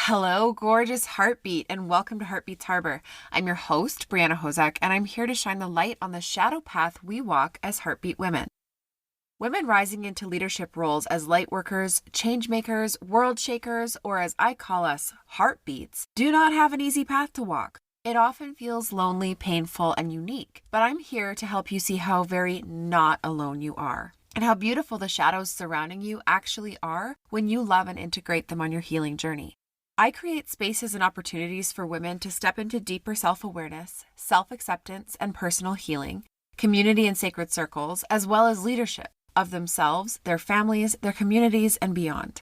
Hello, gorgeous heartbeat, and welcome to Heartbeats Harbor. I'm your host, Brianna Hosack, and I'm here to shine the light on the shadow path we walk as heartbeat women. Women rising into leadership roles as lightworkers, changemakers, world shakers, or as I call us, heartbeats, do not have an easy path to walk. It often feels lonely, painful, and unique, but I'm here to help you see how very not alone you are, and how beautiful the shadows surrounding you actually are when you love and integrate them on your healing journey. I create spaces and opportunities for women to step into deeper self-awareness, self-acceptance, and personal healing, community and sacred circles, as well as leadership of themselves, their families, their communities, and beyond.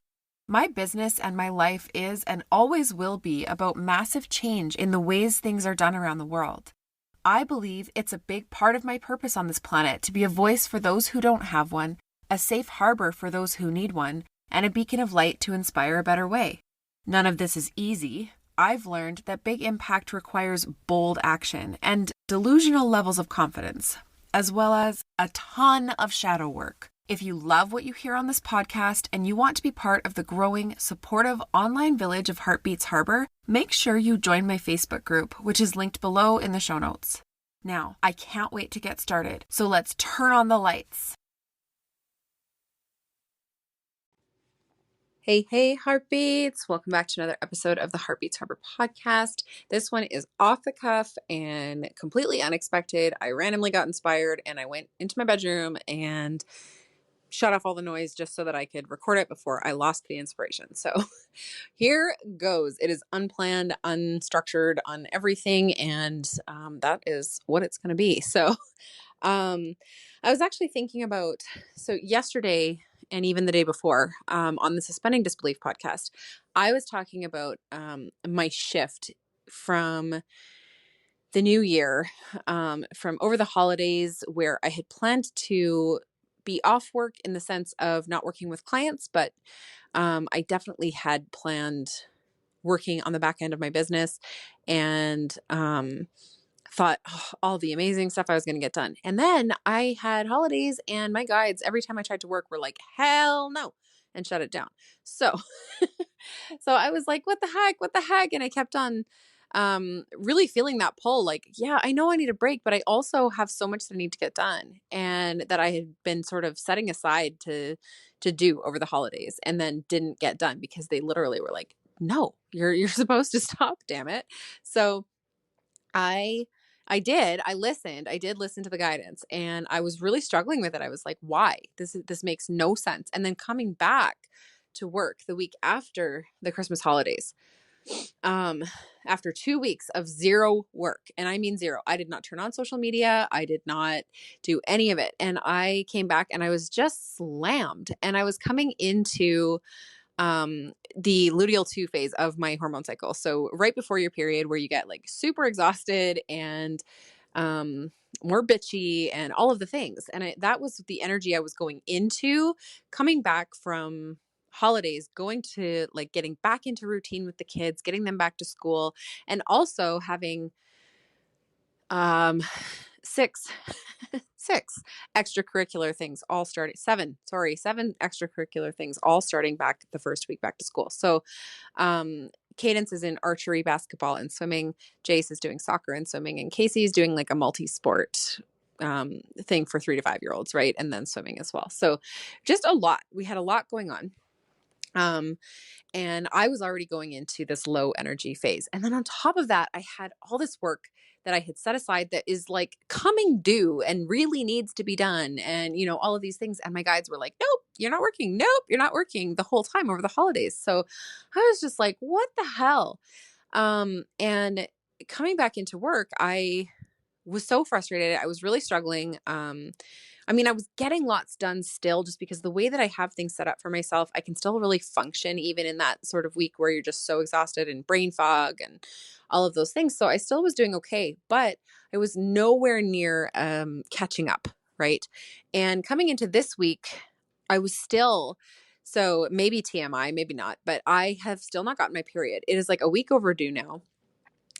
My business and my life is and always will be about massive change in the ways things are done around the world. I believe it's a big part of my purpose on this planet to be a voice for those who don't have one, a safe harbor for those who need one, and a beacon of light to inspire a better way. None of this is easy. I've learned that big impact requires bold action and delusional levels of confidence, as well as a ton of shadow work. If you love what you hear on this podcast and you want to be part of the growing, supportive online village of Heartbeats Harbor, make sure you join my Facebook group, which is linked below in the show notes. Now, I can't wait to get started, so let's turn on the lights. Hey, heartbeats. Welcome back to another episode of the Heartbeats Harbor podcast. This one is off the cuff and completely unexpected. I randomly got inspired and I went into my bedroom and shut off all the noise just so that I could record it before I lost the inspiration. So here goes. It is unplanned, unstructured, on everything, and that is what it's going to be. So I was actually thinking about, yesterday and even the day before, on the Suspending Disbelief podcast, I was talking about my shift from the new year, from over the holidays, where I had planned to be off work in the sense of not working with clients, but I definitely had planned working on the back end of my business and thought all the amazing stuff I was going to get done. And then I had holidays and my guides, every time I tried to work, were like, hell no, and shut it down. So, so I was like, what the heck? What the heck? And I kept on really feeling that pull, like, yeah, I know I need a break, but I also have so much that I need to get done and that I had been sort of setting aside to do over the holidays and then didn't get done because they literally were like, no, you're supposed to stop, damn it. So I did listen to the guidance and I was really struggling with it. I was like, why? This makes no sense. And then coming back to work the week after the Christmas holidays, after 2 weeks of zero work, and I mean zero, I did not turn on social media. I did not do any of it. And I came back and I was just slammed, and I was coming into the luteal 2 phase of my hormone cycle. So right before your period, where you get like super exhausted and more bitchy and all of the things. And that was the energy I was going into, coming back from holidays, going to like getting back into routine with the kids, getting them back to school, and also having six six extracurricular things all starting seven extracurricular things all starting back the first week back to school. So Cadence is in archery, basketball, and swimming. Jace is doing soccer and swimming, and Casey is doing like a multi-sport thing for 3 to 5 year olds, right? And then swimming as well. So just a lot. We had a lot going on. And I was already going into this low energy phase. And then on top of that, I had all this work that I had set aside that is like coming due and really needs to be done. And, all of these things. And my guides were like, nope, you're not working. Nope, you're not working the whole time over the holidays. So I was just like, what the hell? And coming back into work, I was so frustrated. I was really struggling. I was getting lots done still, just because the way that I have things set up for myself, I can still really function even in that sort of week where you're just so exhausted and brain fog and all of those things. So I still was doing okay, but I was nowhere near catching up, right? And coming into this week, I was still, so maybe TMI, maybe not, but I have still not gotten my period. It is like a week overdue now.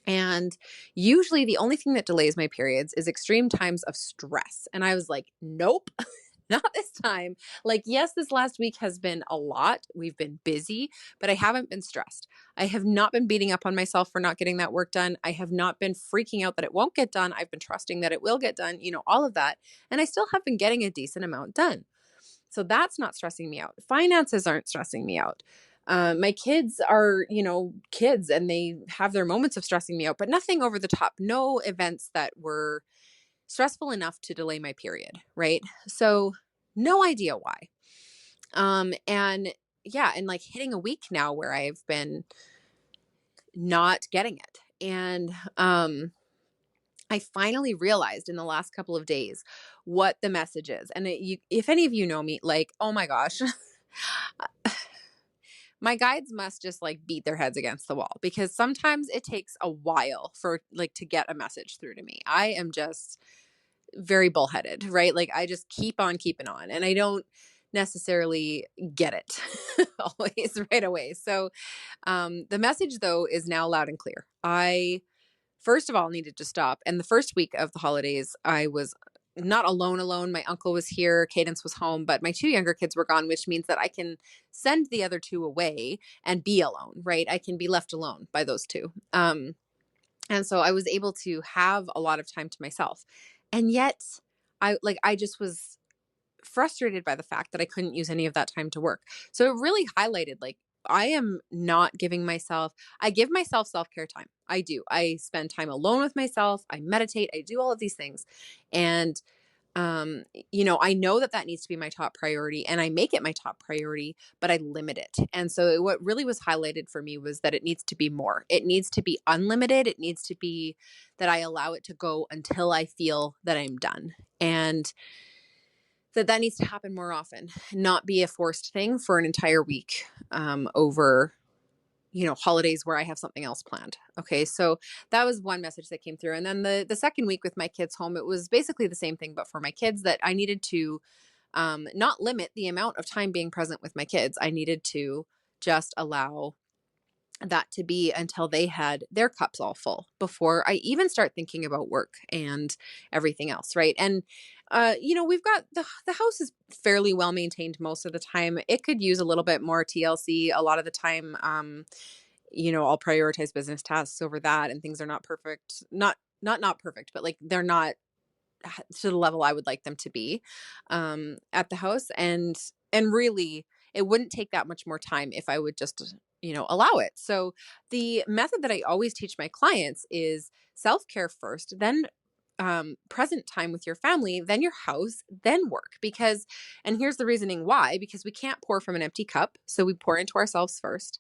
And usually the only thing that delays my periods is extreme times of stress. And I was like, nope, not this time. Like, yes, this last week has been a lot. We've been busy, but I haven't been stressed. I have not been beating up on myself for not getting that work done. I have not been freaking out that it won't get done. I've been trusting that it will get done, all of that. And I still have been getting a decent amount done. So that's not stressing me out. Finances aren't stressing me out. My kids are, kids, and they have their moments of stressing me out, but nothing over the top. No events that were stressful enough to delay my period, right? So no idea why. And yeah, and like hitting a week now where I've been not getting it. And I finally realized in the last couple of days what the message is. And if any of you know me, like, oh my gosh, my guides must just like beat their heads against the wall, because sometimes it takes a while for like to get a message through to me. I am just very bullheaded, right? Like I just keep on keeping on, and I don't necessarily get it always right away. So the message though is now loud and clear. I first of all needed to stop. And the first week of the holidays, I was not alone. My uncle was here, Cadence was home, but my two younger kids were gone, which means that I can send the other two away and be alone, right? I can be left alone by those two. And so I was able to have a lot of time to myself. And yet I just was frustrated by the fact that I couldn't use any of that time to work. So it really highlighted like I am not giving myself, I give myself self-care time. I do. I spend time alone with myself. I meditate. I do all of these things. And I know that that needs to be my top priority, and I make it my top priority, but I limit it. And so what really was highlighted for me was that it needs to be more. It needs to be unlimited. It needs to be that I allow it to go until I feel that I'm done. And that needs to happen more often, not be a forced thing for an entire week over holidays where I have something else planned. Okay. So that was one message that came through. And then the second week with my kids home, it was basically the same thing, but for my kids, that I needed to not limit the amount of time being present with my kids. I needed to just allow that to be until they had their cups all full before I even start thinking about work and everything else. Right. And, we've got the house is fairly well maintained most of the time. It could use a little bit more TLC a lot of the time. I'll prioritize business tasks over that, and things are not perfect. Not perfect, but like they're not to the level I would like them to be at the house. And really, it wouldn't take that much more time if I would just, allow it. So the method that I always teach my clients is self-care first, then present time with your family, then your house, then work. And here's the reasoning why, because we can't pour from an empty cup. So we pour into ourselves first.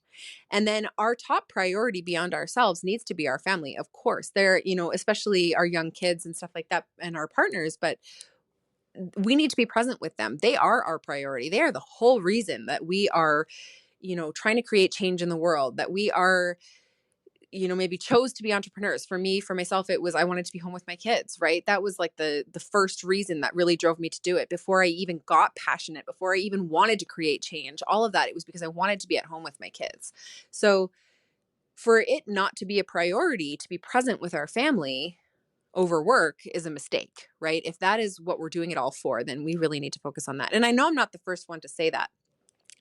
And then our top priority beyond ourselves needs to be our family. Of course, they're, especially our young kids and stuff like that, and our partners, but we need to be present with them. They are our priority. They are the whole reason that we are, trying to create change in the world, that we are, maybe chose to be entrepreneurs. For me, for myself, it was, I wanted to be home with my kids, right? That was like the first reason that really drove me to do it. Before I even got passionate, before I even wanted to create change, all of that, it was because I wanted to be at home with my kids. So for it not to be a priority to be present with our family over work is a mistake, right? If that is what we're doing it all for, then we really need to focus on that. And I know I'm not the first one to say that,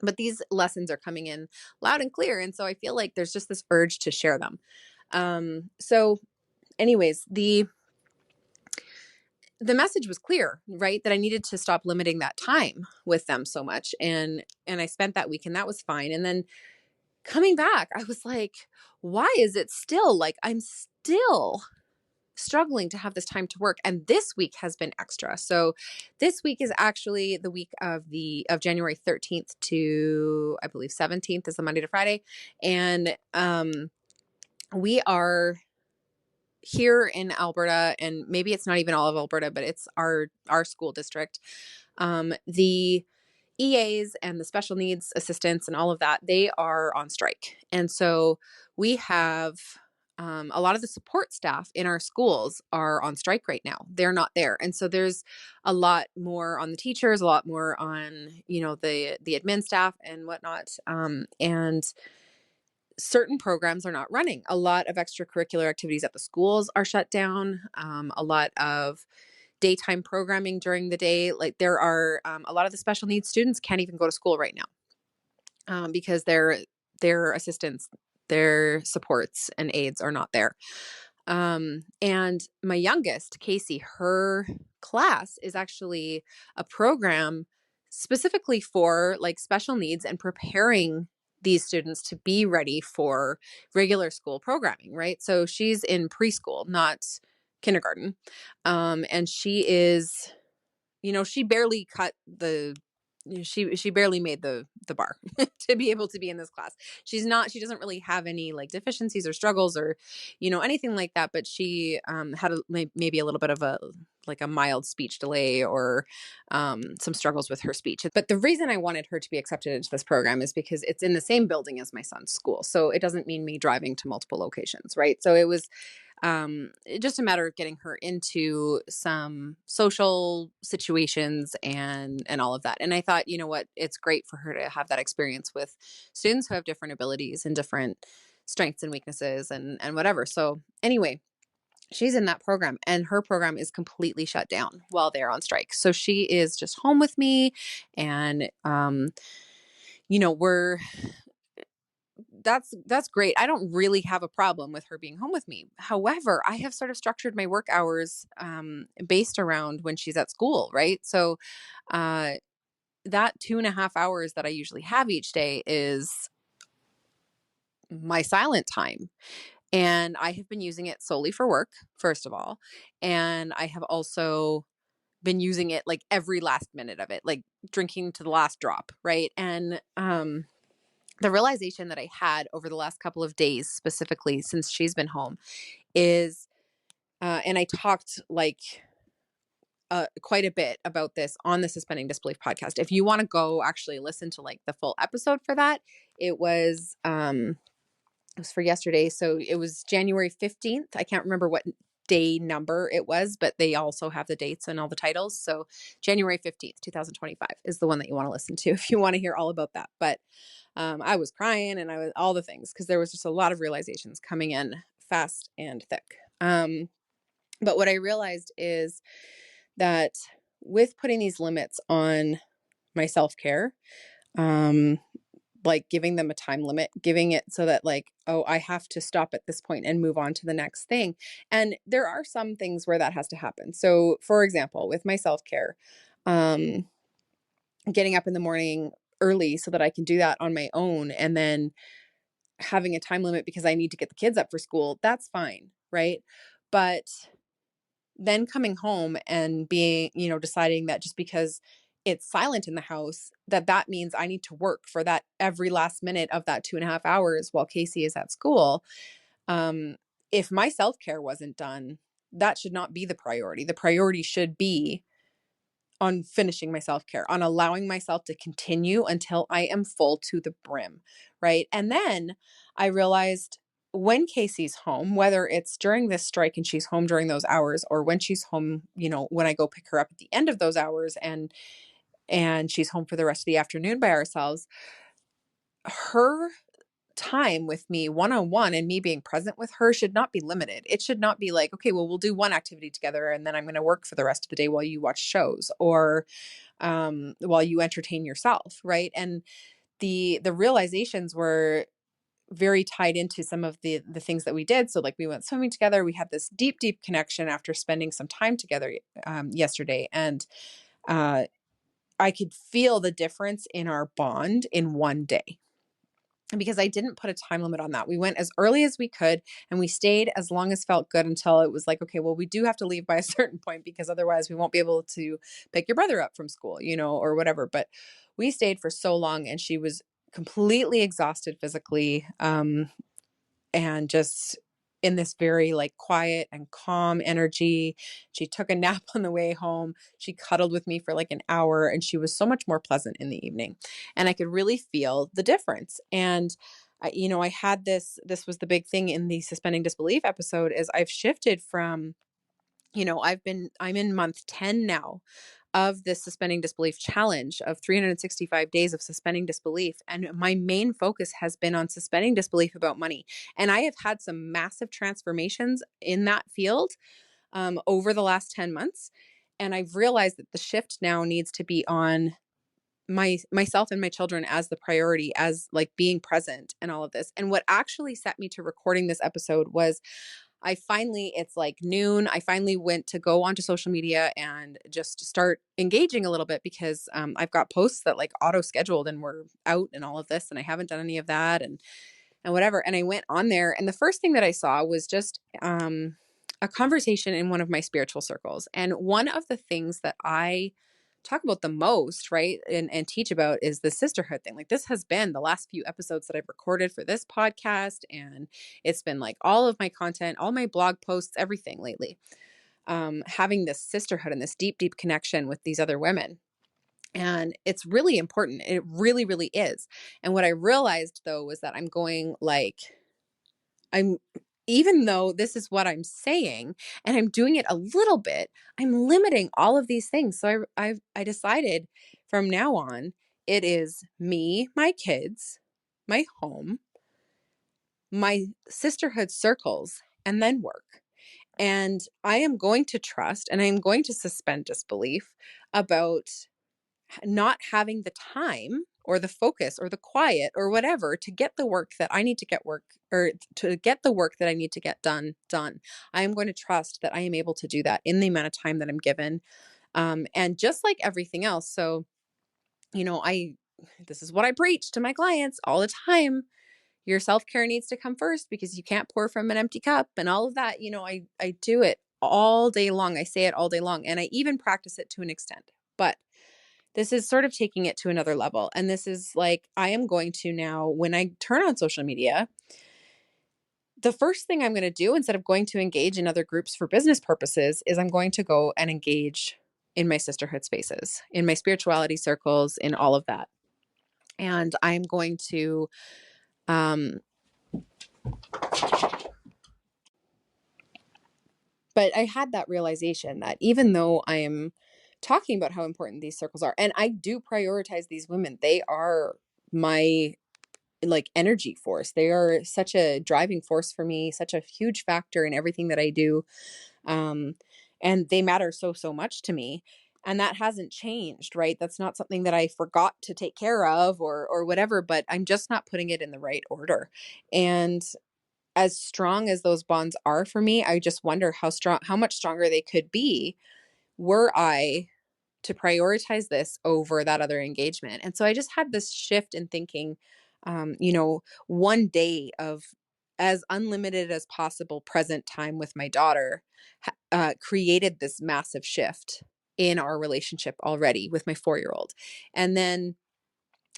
but these lessons are coming in loud and clear. And so I feel like there's just this urge to share them. So anyways, the message was clear, right? That I needed to stop limiting that time with them so much. And I spent that week, and that was fine. And then coming back, I was like, why is it still like I'm still struggling to have this time to work? And this week has been extra. So this week is actually the week of January 13th to, I believe, 17th is the Monday to Friday. And we are here in Alberta, and maybe it's not even all of Alberta, but it's our school district. The EAs and the special needs assistants and all of that, they are on strike. And so we have a lot of the support staff in our schools are on strike right now. They're not there. And so there's a lot more on the teachers, a lot more on, the admin staff and whatnot. And certain programs are not running. A lot of extracurricular activities at the schools are shut down. A lot of daytime programming during the day. Like there are a lot of the special needs students can't even go to school right now because their assistants, their supports and aides are not there. And my youngest, Casey, her class is actually a program specifically for like special needs and preparing these students to be ready for regular school programming, right? So she's in preschool, not kindergarten. And she is, she barely cut the she barely made the bar to be able to be in this class. She doesn't really have any like deficiencies or struggles or anything like that, but she had maybe a little bit of a mild speech delay or some struggles with her speech. But the reason I wanted her to be accepted into this program is because it's in the same building as my son's school, so it doesn't mean me driving to multiple locations, right? So it was just a matter of getting her into some social situations and all of that. And I thought, you know what, it's great for her to have that experience with students who have different abilities and different strengths and weaknesses and whatever. So anyway, she's in that program and her program is completely shut down while they're on strike. So she is just home with me and, we're that's great. I don't really have a problem with her being home with me. However, I have sort of structured my work hours based around when she's at school, right? So that 2.5 hours that I usually have each day is my silent time. And I have been using it solely for work, first of all. And I have also been using it like every last minute of it, like drinking to the last drop, right? And the realization that I had over the last couple of days, specifically since she's been home, is, and I talked like quite a bit about this on the Suspending Disbelief podcast. If you want to go actually listen to like the full episode for that, it was for yesterday. So it was January 15th. I can't remember what day number it was, but they also have the dates and all the titles. So January 15th, 2025 is the one that you want to listen to if you want to hear all about that. But I was crying and I was all the things because there was just a lot of realizations coming in fast and thick. But what I realized is that with putting these limits on my self-care, like giving them a time limit, giving it so that like, oh, I have to stop at this point and move on to the next thing. And there are some things where that has to happen. So for example, with my self-care, getting up in the morning early so that I can do that on my own and then having a time limit because I need to get the kids up for school, that's fine, right? But then coming home and being, deciding that just because it's silent in the house, that means I need to work for that every last minute of that 2.5 hours while Casey is at school. If my self-care wasn't done, that should not be the priority. The priority should be on finishing my self-care, on allowing myself to continue until I am full to the brim, right? And then I realized when Casey's home, whether it's during this strike and she's home during those hours, or when she's home, when I go pick her up at the end of those hours and she's home for the rest of the afternoon by ourselves, her time with me one-on-one and me being present with her should not be limited. It should not be like, okay, well, we'll do one activity together and then I'm going to work for the rest of the day while you watch shows or while you entertain yourself, right? And the realizations were very tied into some of the things that we did. So like we went swimming together. We had this deep, deep connection after spending some time together yesterday. And I could feel the difference in our bond in one day. Because I didn't put a time limit on that. We went as early as we could and we stayed as long as felt good until it was like, okay, well, we do have to leave by a certain point because otherwise we won't be able to pick your brother up from school, or whatever. But we stayed for so long and she was completely exhausted physically, and just in this very like quiet and calm energy. She took a nap on the way home. She cuddled with me for like an hour and she was so much more pleasant in the evening. And I could really feel the difference. And I had this was the big thing in the Suspending Disbelief episode is I've shifted from, I'm in month 10 now of this Suspending Disbelief challenge of 365 days of suspending disbelief. And my main focus has been on suspending disbelief about money. And I have had some massive transformations in that field over the last 10 months. And I've realized that the shift now needs to be on myself and my children as the priority, as like being present and all of this. And what actually set me to recording this episode was it's like noon. I finally went to go onto social media and just start engaging a little bit because I've got posts that like auto scheduled and were out and all of this, and I haven't done any of that and whatever. And I went on there, and the first thing that I saw was just a conversation in one of my spiritual circles. And one of the things that I talk about the most, right, and teach about is the sisterhood thing. Like, this has been the last few episodes that I've recorded for this podcast, and it's been like all of my content, all my blog posts, everything lately, having this sisterhood and this deep, deep connection with these other women. And it's really important. It really, really is. And what I realized though was that I'm, even though this is what I'm saying and I'm doing it a little bit, I'm limiting all of these things. So I decided from now on, it is me, my kids, my home, my sisterhood circles, and then work. And I am going to trust and I am going to suspend disbelief about not having the time or the focus or the quiet or whatever to get the work that I need to get work or to get the work that I need to get done. I am going to trust that I am able to do that in the amount of time that I'm given. And just like everything else. So, this is what I preach to my clients all the time. Your self-care needs to come first because you can't pour from an empty cup and all of that. I do it all day long. I say it all day long, and I even practice it to an extent, but this is sort of taking it to another level. And this is like, I am going to now, when I turn on social media, the first thing I'm going to do, instead of going to engage in other groups for business purposes, is I'm going to go and engage in my sisterhood spaces, in my spirituality circles, in all of that. And I'm going to, but I had that realization that even though I am talking about how important these circles are, and I do prioritize these women, they are my like energy force. They are such a driving force for me, such a huge factor in everything that I do. And they matter so much to me. And that hasn't changed, right? That's not something that I forgot to take care of or whatever, but I'm just not putting it in the right order. And as strong as those bonds are for me, I just wonder how much stronger they could be were I to prioritize this over that other engagement. And so I just had this shift in thinking, one day of as unlimited as possible present time with my daughter created this massive shift in our relationship already with my 4-year-old. And then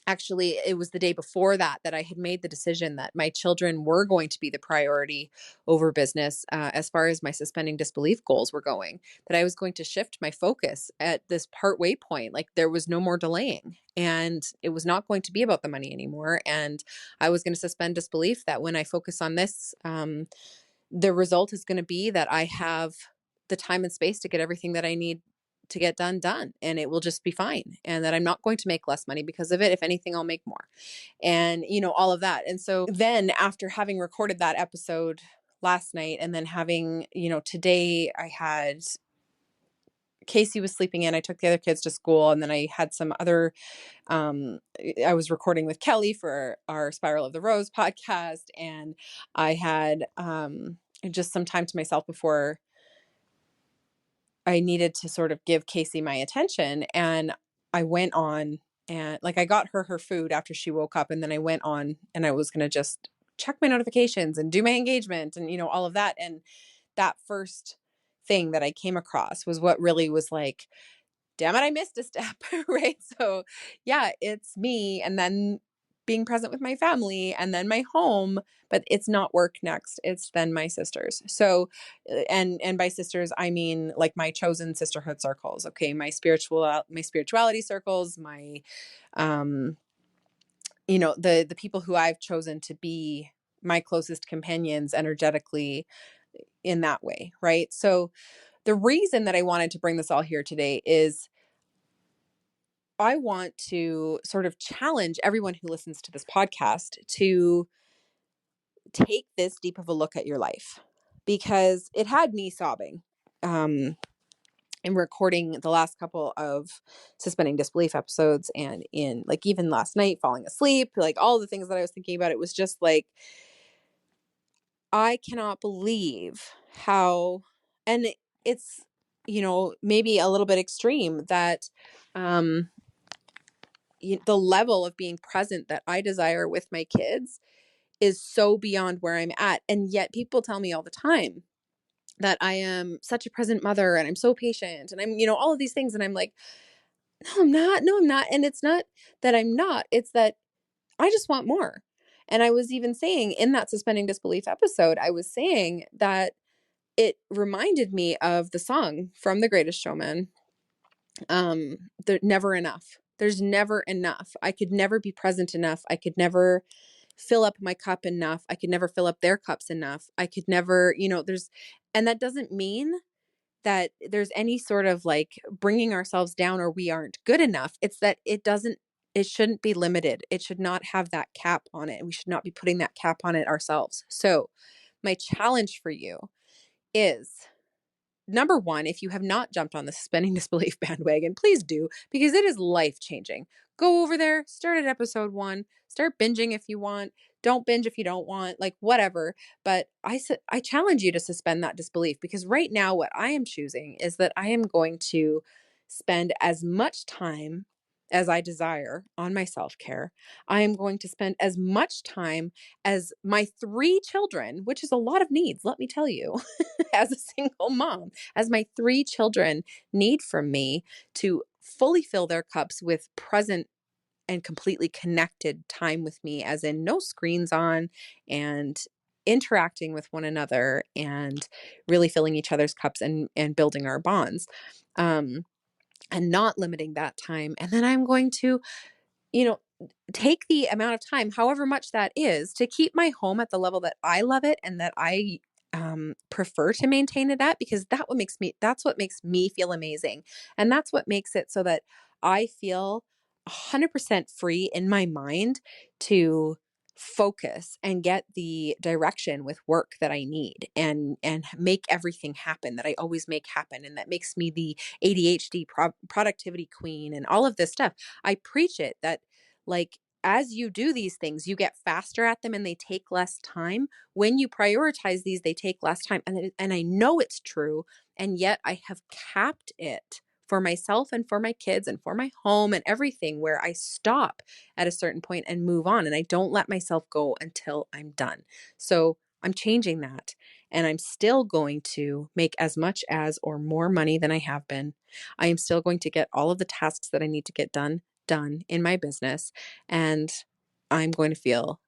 actually, it was the day before that I had made the decision that my children were going to be the priority over business as far as my suspending disbelief goals were going, that I was going to shift my focus at this partway point. Like, there was no more delaying, and it was not going to be about the money anymore. And I was going to suspend disbelief that when I focus on this, the result is going to be that I have the time and space to get everything that I need to get done, and it will just be fine. And that I'm not going to make less money because of it. If anything, I'll make more, and all of that. And so then after having recorded that episode last night, and then having, today I had Casey was sleeping in, I took the other kids to school, and then I had some other, I was recording with Kelly for our Spiral of the Rose podcast. And I had, just some time to myself before I needed to sort of give Casey my attention. And I went on and like I got her food after she woke up. And then I went on and I was going to just check my notifications and do my engagement and, all of that. And that first thing that I came across was what really was like, damn it, I missed a step, right? So yeah, it's me, and then being present with my family, and then my home, but it's not work next. It's then my sisters. So, and by sisters, I mean like my chosen sisterhood circles. Okay. My spirituality circles, my, the people who I've chosen to be my closest companions energetically in that way. Right. So the reason that I wanted to bring this all here today is I want to sort of challenge everyone who listens to this podcast to take this deep of a look at your life, because it had me sobbing. in recording the last couple of suspending disbelief episodes, and in like even last night falling asleep, like all the things that I was thinking about, it was just like, I cannot believe how, and it's, maybe a little bit extreme that, the level of being present that I desire with my kids is so beyond where I'm at. And yet people tell me all the time that I am such a present mother and I'm so patient and I'm, all of these things. And I'm like, no, I'm not. No, I'm not. And it's not that I'm not, it's that I just want more. And I was even saying in that suspending disbelief episode, I was saying that it reminded me of the song from The Greatest Showman. Never enough. There's never enough. I could never be present enough. I could never fill up my cup enough. I could never fill up their cups enough. I could never, and that doesn't mean that there's any sort of like bringing ourselves down or we aren't good enough. It's that it shouldn't be limited. It should not have that cap on it. We should not be putting that cap on it ourselves. So my challenge for you is, number one, if you have not jumped on the suspending disbelief bandwagon, please do, because it is life-changing. Go over there, start at episode 1, start binging if you want. Don't binge if you don't want, like whatever. But I challenge you to suspend that disbelief, because right now what I am choosing is that I am going to spend as much time as I desire on my self-care. I am going to spend as much time as my 3 children, which is a lot of needs, let me tell you, as a single mom, as my 3 children need from me to fully fill their cups with present and completely connected time with me, as in no screens on, and interacting with one another and really filling each other's cups and building our bonds. And not limiting that time. And then I'm going to, you know, take the amount of time, however much that is, to keep my home at the level that I love it and that I prefer to maintain it at, because that's what makes me feel amazing. And that's what makes it so that I feel 100% free in my mind to focus and get the direction with work that I need, and make everything happen that I always make happen, and that makes me the ADHD productivity queen and all of this stuff. I preach it that, like, as you do these things, you get faster at them and they take less time. When you prioritize these, they take less time. And I know it's true. And yet I have capped it for myself and for my kids and for my home and everything, where I stop at a certain point and move on. And I don't let myself go until I'm done. So I'm changing that. And I'm still going to make as much as or more money than I have been. I am still going to get all of the tasks that I need to get done in my business. And I'm going to feel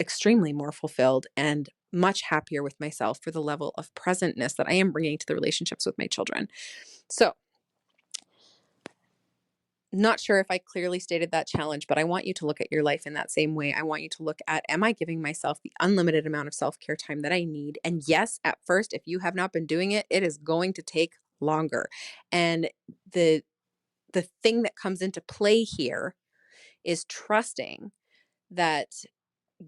extremely more fulfilled and much happier with myself for the level of presentness that I am bringing to the relationships with my children. So, not sure if I clearly stated that challenge, but I want you to look at your life in that same way. I want you to look at, am I giving myself the unlimited amount of self-care time that I need? And yes, at first, if you have not been doing it, it is going to take longer. And the thing that comes into play here is trusting that,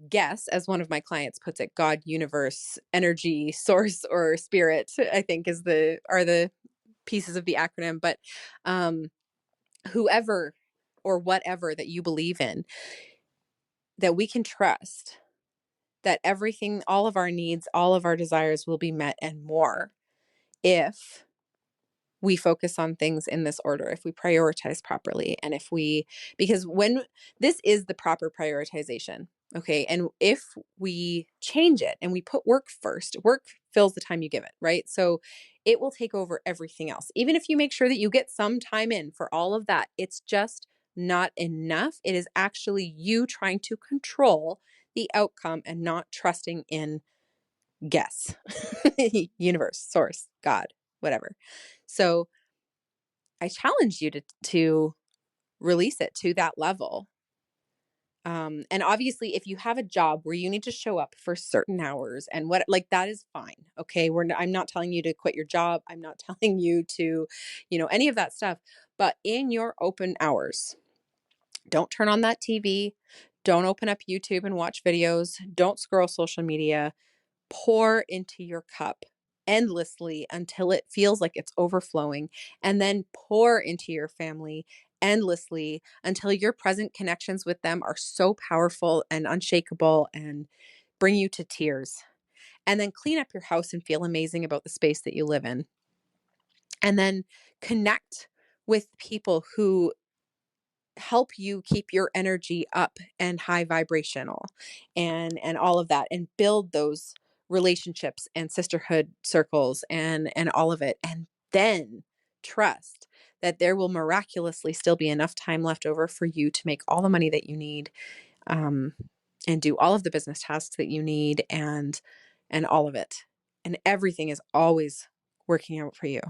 guess, as one of my clients puts it, God, universe, energy, source, or spirit, I think are the pieces of the acronym. But whoever or whatever that you believe in, that we can trust that everything, all of our needs, all of our desires will be met and more, if we focus on things in this order, if we prioritize properly, and because when this is the proper prioritization, okay, and if we change it and we put work first, work fills the time you give it, right? So it will take over everything else. Even if you make sure that you get some time in for all of that, it's just not enough. It is actually you trying to control the outcome and not trusting in, guess, universe, source, God, whatever. So I challenge you to release it to that level. And obviously, if you have a job where you need to show up for certain hours and that is fine. Okay. I'm not telling you to quit your job. I'm not telling you to, any of that stuff, but in your open hours, don't turn on that TV. Don't open up YouTube and watch videos. Don't scroll social media. Pour into your cup endlessly until it feels like it's overflowing, and then pour into your family endlessly until your present connections with them are so powerful and unshakable and bring you to tears. And then clean up your house and feel amazing about the space that you live in. And then connect with people who help you keep your energy up and high vibrational and all of that, and build those relationships and sisterhood circles and all of it. And then trust that there will miraculously still be enough time left over for you to make all the money that you need, um, and do all of the business tasks that you need, and all of it. And everything is always working out for you.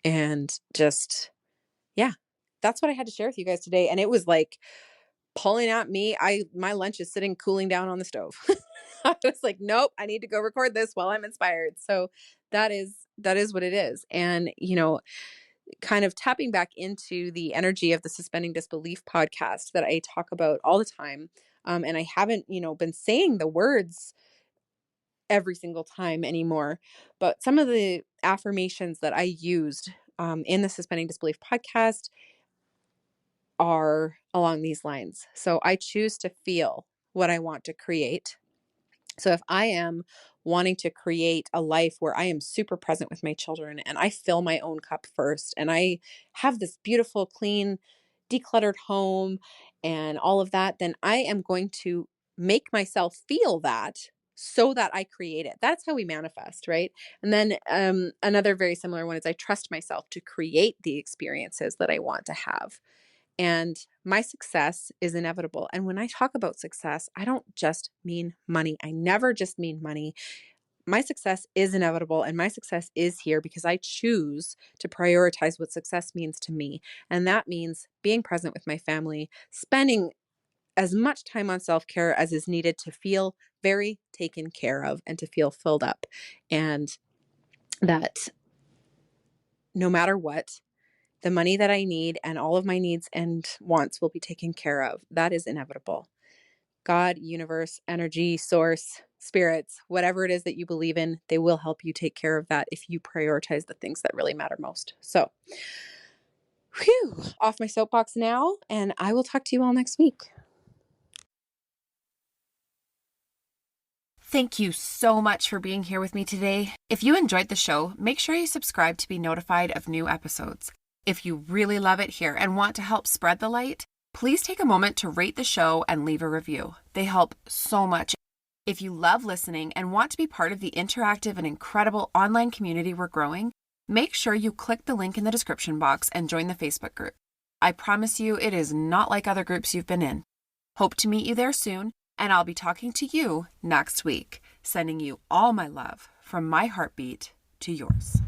And just, yeah, that's what I had to share with you guys today. And it was like pulling at me. My lunch is sitting cooling down on the stove. I was like, nope, I need to go record this while I'm inspired. So that is what it is. And, kind of tapping back into the energy of the Suspending Disbelief podcast that I talk about all the time. And I haven't, been saying the words every single time anymore, but some of the affirmations that I used in the Suspending Disbelief podcast are along these lines. So I choose to feel what I want to create. So if I am wanting to create a life where I am super present with my children and I fill my own cup first and I have this beautiful, clean, decluttered home and all of that, then I am going to make myself feel that so that I create it. That's how we manifest, right? And then another very similar one is I trust myself to create the experiences that I want to have. And my success is inevitable. And when I talk about success, I don't just mean money. I never just mean money. My success is inevitable, and my success is here because I choose to prioritize what success means to me. And that means being present with my family, spending as much time on self-care as is needed to feel very taken care of and to feel filled up. And that no matter what, the money that I need and all of my needs and wants will be taken care of. That is inevitable. God, universe, energy, source, spirits, whatever it is that you believe in, they will help you take care of that if you prioritize the things that really matter most. So, off my soapbox now, and I will talk to you all next week. Thank you so much for being here with me today. If you enjoyed the show, make sure you subscribe to be notified of new episodes. If you really love it here and want to help spread the light, please take a moment to rate the show and leave a review. They help so much. If you love listening and want to be part of the interactive and incredible online community we're growing, make sure you click the link in the description box and join the Facebook group. I promise you it is not like other groups you've been in. Hope to meet you there soon, and I'll be talking to you next week, sending you all my love from my heartbeat to yours.